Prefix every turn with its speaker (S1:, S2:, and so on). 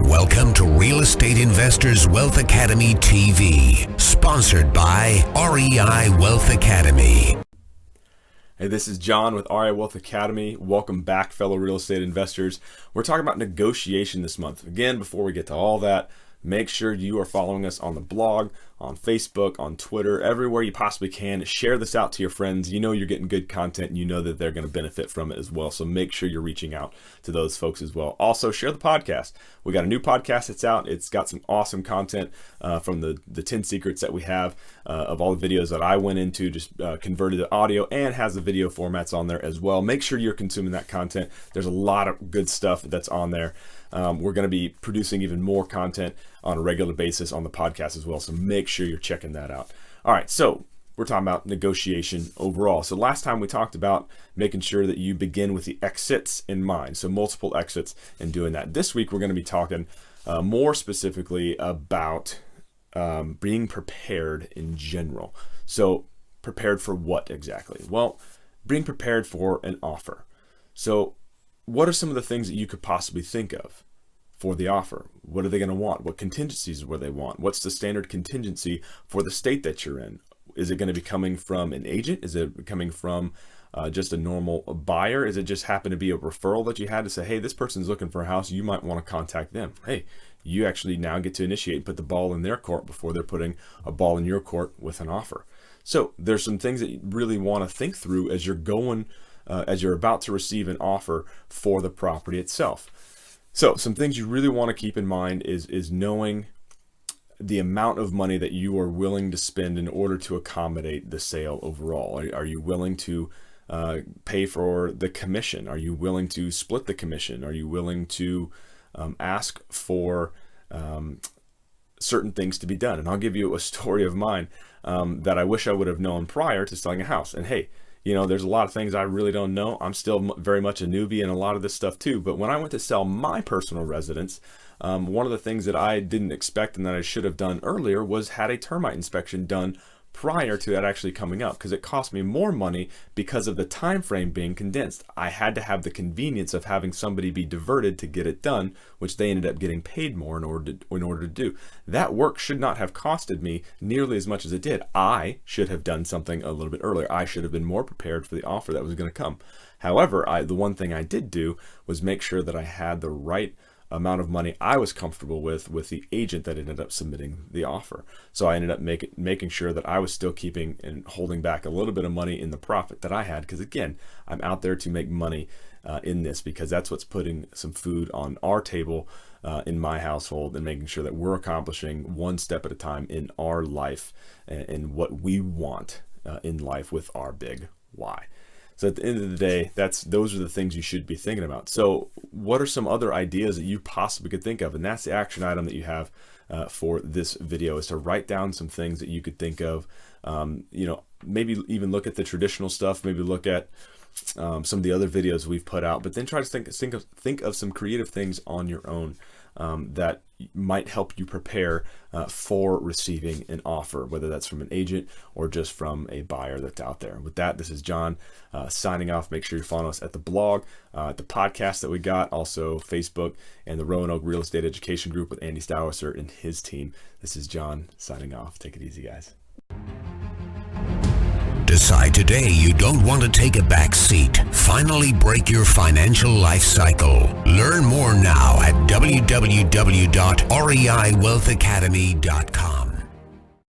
S1: Welcome to Real Estate Investors Wealth Academy TV, sponsored by REI Wealth Academy.
S2: Hey, this is John with REI Wealth Academy. Welcome back, fellow real estate investors. We're talking about negotiation this month. Again, before we get to all that, make sure you are following us on the blog, on Facebook, on Twitter, everywhere you possibly can. Share this out to your friends. You know you're getting good content and you know that they're going to benefit from it as well. So make sure you're reaching out to those folks as well. Also, share the podcast. We got a new podcast that's out. It's got some awesome content from the 10 secrets that we have of all the videos that I went into, just converted to audio, and has the video formats on there as well. Make sure you're consuming that content. There's a lot of good stuff that's on there. We're going to be producing even more content on a regular basis on the podcast as well. So make sure you're checking that out. All right. So we're talking about negotiation overall. So last time we talked about making sure that you begin with the exits in mind. So multiple exits and doing that. This week, we're going to be talking more specifically about being prepared in general. So prepared for what exactly? Well, being prepared for an offer. So what are some of the things that you could possibly think of for the offer? What are they going to want? What contingencies will they want? What's the standard contingency for the state that you're in? Is it going to be coming from an agent? Is it coming from just a normal buyer? Is it just happen to be a referral that you had to say, hey, this person's looking for a house. You might want to contact them. Hey, you actually now get to initiate and put the ball in their court before they're putting a ball in your court with an offer. So there's some things that you really want to think through as you're going as you're about to receive an offer for the property itself. So some things you really want to keep in mind is knowing the amount of money that you are willing to spend in order to accommodate the sale overall. Are you willing to pay for the commission? Are you willing to split the commission? Are you willing to ask for certain things to be done? And I'll give you a story of mine that I wish I would have known prior to selling a house. And hey, you know, there's a lot of things I really don't know. I'm still very much a newbie in a lot of this stuff too. But when I went to sell my personal residence, one of the things that I didn't expect and that I should have done earlier was had a termite inspection done prior to that actually coming up, because it cost me more money because of the time frame being condensed. I had to have the convenience of having somebody be diverted to get it done, which they ended up getting paid more in order to do. That work should not have costed me nearly as much as it did. I should have done something a little bit earlier. I should have been more prepared for the offer that was going to come. However, the one thing I did do was make sure that I had the right amount of money I was comfortable with the agent that ended up submitting the offer. So I ended up making sure that I was still keeping and holding back a little bit of money in the profit that I had, because again, I'm out there to make money in this, because that's what's putting some food on our table in my household, and making sure that we're accomplishing one step at a time in our life and what we want in life with our big why. So at the end of the day, those are the things you should be thinking about. So what are some other ideas that you possibly could think of? And that's the action item that you have for this video, is to write down some things that you could think of. Maybe even look at the traditional stuff, maybe look at some of the other videos we've put out, but then try to think of some creative things on your own that might help you prepare for receiving an offer, whether that's from an agent or just from a buyer that's out there. With that, this is John signing off. Make sure you follow us at the blog, the podcast that we got, also Facebook, and the Roanoke Real Estate Education Group with Andy Stowesser and his team. This is John signing off. Take it easy, guys.
S1: Decide today you don't want to take a back seat. Finally break your financial life cycle. Learn more now at www.reiwealthacademy.com.